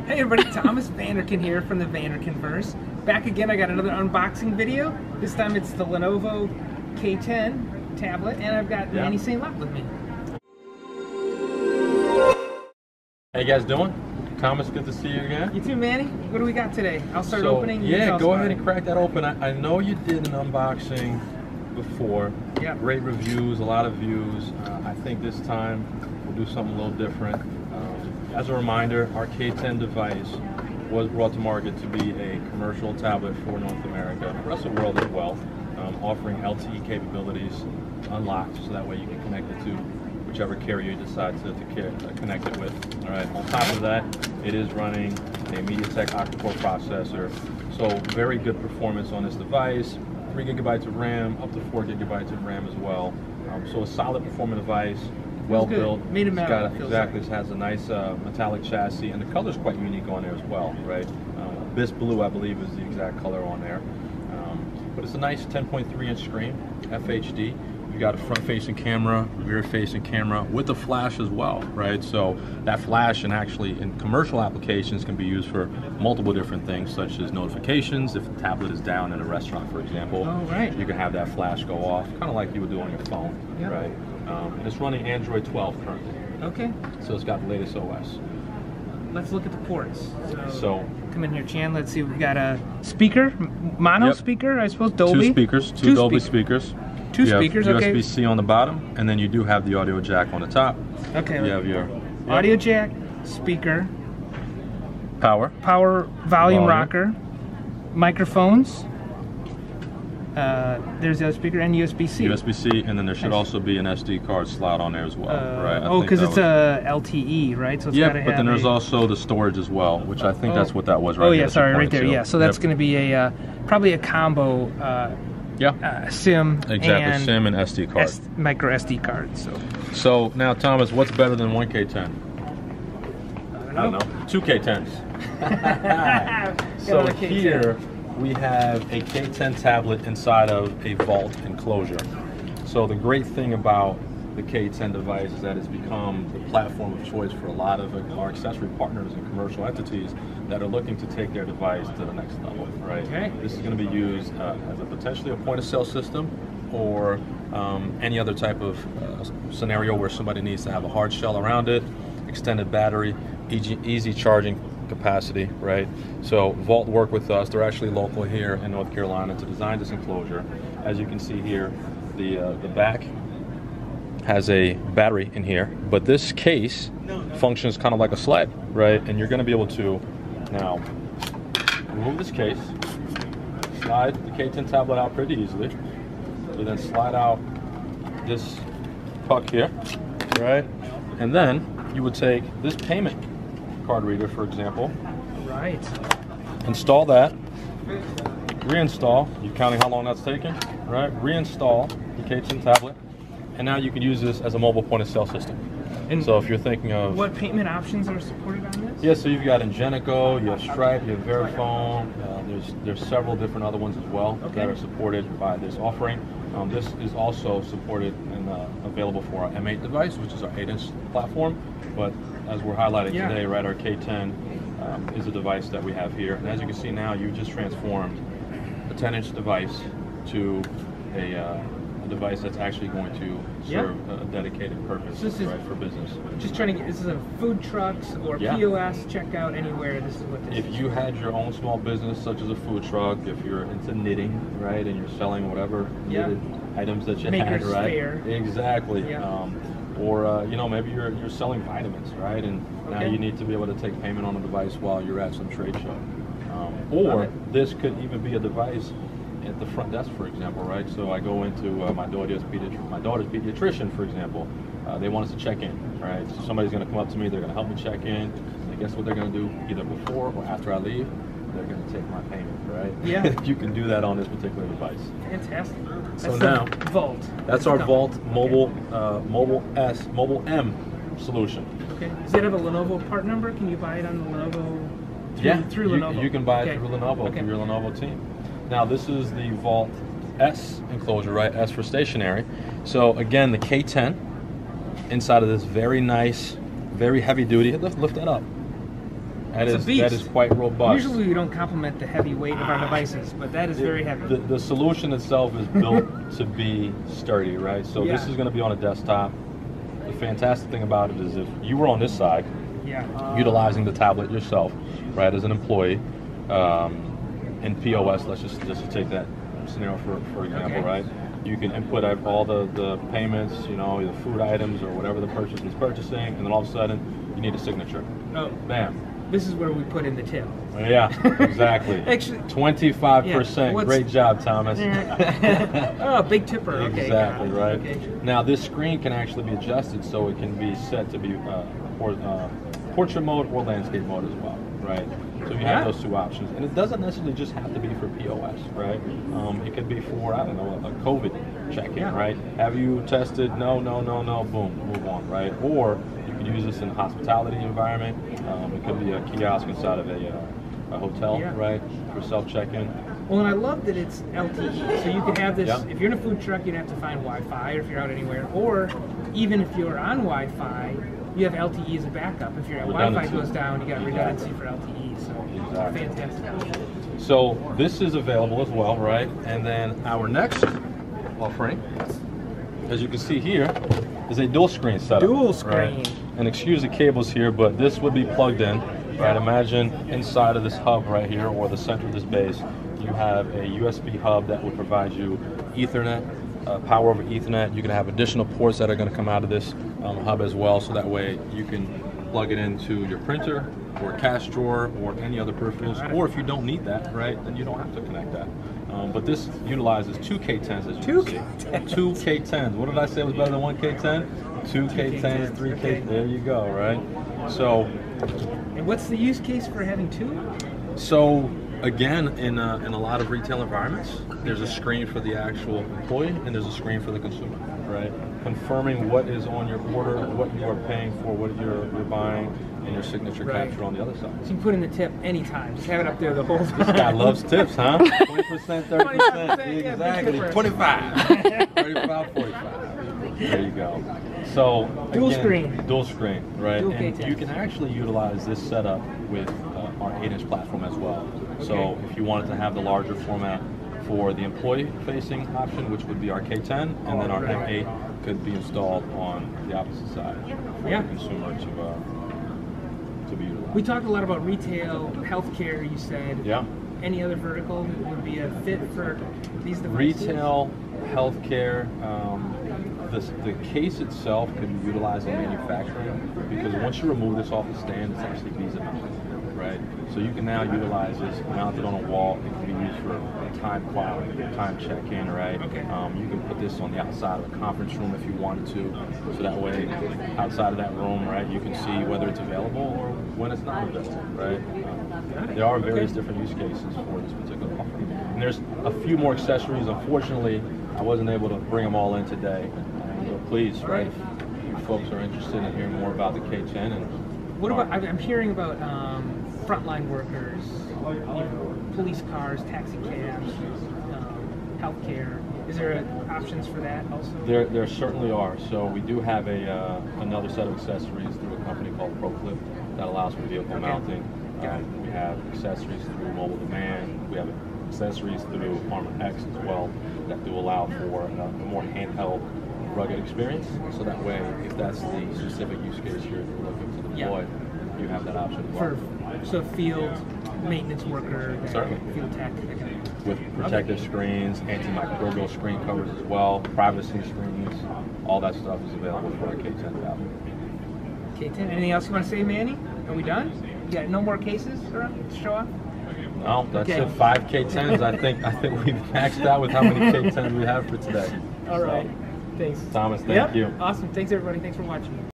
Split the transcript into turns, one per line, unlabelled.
Hey everybody, Thomas Vanderkin here from the Vanderkinverse. Back again, I got another unboxing video. This time it's the Lenovo K10 tablet, and I've got Manny Saint-Lot with me.
How you guys doing? Thomas, good to see you again.
You too, Manny. What do we got today? I'll start opening.
Yeah, go ahead and crack that open. I know you did an unboxing before.
Yeah.
Great reviews, a lot of views. I think this time we'll do something a little different. As a reminder, our K10 device was brought to market to be a commercial tablet for North America, the rest of the world as well, offering LTE capabilities unlocked, so that way you can connect it to whichever carrier you decide to connect it with. All right. On top of that, it is running a MediaTek octa-core processor, so very good performance on this device. 3 gigabytes of RAM, up to 4 gigabytes of RAM as well. So a solid performing device. Well built.
Made of metal.
Exactly. It has a nice metallic chassis, and the color's quite unique on there as well, right? Abyss blue, I believe, is the exact color on there. But it's a nice 10.3-inch screen, FHD. You got a front-facing camera, rear-facing camera with a flash as well, right? So that flash, and actually in commercial applications, can be used for multiple different things, such as notifications. If the tablet is down in a restaurant, for example, you can have that flash go off, kind of like you would do on your phone, right? And it's running Android 12 currently. Okay. So it's got the latest OS.
Let's look at the ports. So come in here, Chan. Let's see. We've got a speaker, mono speaker, I suppose. Dolby.
2 speakers, two Dolby speakers.
2 speakers. Okay.
USB-C on the bottom, and then you do have the audio jack on the top.
Okay.
You have your
audio jack, speaker,
power
volume rocker, microphones. There's the other speaker and USB-C.
USB-C, and then there should also be an SD card slot on there as well, right?
Oh, because it's a LTE, right? So it's
but then there's also the storage as well, which I think that's what that was, right?
Oh yeah, sorry, right there. Yeah, so that's going to be a probably a combo. SIM and
SIM and SD card,
micro SD card.
So now, Thomas, what's better than one K10? I don't know. 2 K10s. So here we have a K10 tablet inside of a vault enclosure. So the great thing about the K10 device is that it's become the platform of choice for a lot of our accessory partners and commercial entities that are looking to take their device to the next level, right? Okay. This is going to be used as a potentially a point-of-sale system, or any other type of scenario where somebody needs to have a hard shell around it, extended battery, easy charging capacity, right? So Vault worked with us. They're actually local here in North Carolina to design this enclosure. As you can see here, the back has a battery in here, but this case functions kind of like a sled, right? And you're going to be able to now remove this case, slide the K10 tablet out pretty easily. You then slide out this puck here, right? And then you would take this payment card reader, for example. Right. Install that. Reinstall. You're counting how long that's taking, right? Reinstall the K10 tablet, and now you can use this as a mobile point-of-sale system. And so if you're thinking of
what payment options are supported on this?
Yeah, so you've got Ingenico, you have Stripe, you have Verifone. There's several different other ones as well that are supported by this offering. This is also supported and available for our M8 device, which is our 8-inch platform. But as we're highlighting today, right, our K10 is a device that we have here. And as you can see now, you just transformed a 10-inch device to a device that's actually going to serve a dedicated purpose, right, for business.
Just trying to get, this is a food trucks or POS checkout anywhere. This is what this is.
If you had your own small business, such as a food truck, if you're into knitting, right, and you're selling whatever knitted items that you had, right? Exactly. Or you know, maybe you're selling vitamins, right, and now you need to be able to take payment on a device while you're at some trade show. Or this could even be a device at the front desk, for example, right? So I go into my daughter's pediatrician, for example. They want us to check in, right? So somebody's going to come up to me, they're going to help me check in. And guess what they're going to do? Either before or after I leave, they're going to take my payment, right? Yeah. You can do that on this particular device.
Fantastic.
So now,
Vault.
That's our Vault Mobile M solution.
Okay. Does it have a Lenovo part number? Can you buy it on the Lenovo? Through Lenovo.
You can buy it through Lenovo, through your Lenovo team. Now this is the Vault S enclosure, right? S for stationary. So again, the K10 inside of this very nice, very heavy duty. Lift that up. That
It's a beast.
That is quite robust.
Usually we don't compliment the heavy weight of our devices, but that is very heavy.
The solution itself is built to be sturdy, right? So this is going to be on a desktop. The fantastic thing about it is if you were on this side, utilizing the tablet yourself, right, as an employee, in POS, let's just take that scenario for example, right? You can input all the payments, you know, the food items or whatever the person is purchasing, and then all of a sudden you need a signature.
Oh,
bam.
This is where we put in the tip.
Yeah, exactly.
Actually,
25%. Great job, Thomas.
Oh, big tipper. Okay.
Exactly, right.
Okay.
Now this screen can actually be adjusted so it can be set to be portrait mode or landscape mode as well, right? So you have those two options, and it doesn't necessarily just have to be for POS, right? It could be for, I don't know, a COVID check-in, right? Have you tested? No, boom, move on, right? Or you could use this in a hospitality environment. It could be a kiosk inside of a hotel, right, for self-check-in.
Well, and I love that it's LTE, so you can have this, if you're in a food truck, you'd have to find Wi-Fi, or if you're out anywhere, or even if you're on Wi-Fi, you have LTE as a backup. If your Wi-Fi goes down, you got redundancy for LTE, so fantastic.
So this is available as well, right? And then our next offering, as you can see here, is a dual screen setup.
Dual screen.
Right? And excuse the cables here, but this would be plugged in, right? Imagine inside of this hub right here, or the center of this base, you have a USB hub that will provide you Ethernet, power over Ethernet. You can have additional ports that are going to come out of this hub as well, so that way you can plug it into your printer or cash drawer or any other peripherals, or if you don't need that, right, then you don't have to connect that. But this utilizes two K10s, as you can see. Two K10s. What did I say was better than one K10? Two K10s, three K10s. There you go, right? So.
And what's the use case for having two?
So, again, in a lot of retail environments, there's a screen for the actual employee and there's a screen for the consumer, right? Confirming what is on your order, what you are paying for, what you're buying, and your signature capture on the other side.
So you can put in the tip anytime. Just have it up there the whole time.
This guy loves tips, huh? 20%, 30%. Exactly. 25. 35, 45. There you go. So,
dual screen,
right?
Dual
and
K10.
you can actually utilize this setup with our 8-inch platform as well. So if you wanted to have the larger format for the employee-facing option, which would be our K10, and then our M8 could be installed on the opposite side for the consumer to be utilized.
We talked a lot about retail, healthcare, you said.
Yeah.
Any other vertical would be a fit for these devices? Retail,
healthcare, the case itself can be utilized in manufacturing, because once you remove this off the stand, it's actually visa mounted, right? So you can now utilize this mounted on a wall. It can be used for time clock, time check-in, right?
Okay.
You can put this on the outside of a conference room if you wanted to, so that way, outside of that room, right, you can see whether it's available or when it's not available, right? There are various different use cases for this particular offering. And there's a few more accessories. Unfortunately, I wasn't able to bring them all in today. But please, right, if you folks are interested in hearing more about the K10 and
what about, I'm hearing about frontline workers, you know, police cars, taxi cabs, healthcare. Is there options for that also?
There certainly are. So we do have another set of accessories through a company called ProClip that allows for vehicle mounting. We have accessories through Mobile Demand. We have accessories through Armor X as well that do allow for a more handheld, rugged experience. So that way, if that's the specific use case you're looking to deploy, you have that option as well.
So field maintenance worker, field tech.
With protective screens, antimicrobial screen covers as well, privacy screens, all that stuff is available for our K10 tablet.
K10. Anything else you want to say, Manny? Are we done? You got no more cases to show off?
No, that's it. 5 K10s. I think we've maxed out with how many K10s we have for today.
All right. Thanks.
Thomas, thank you.
Awesome. Thanks, everybody. Thanks for watching.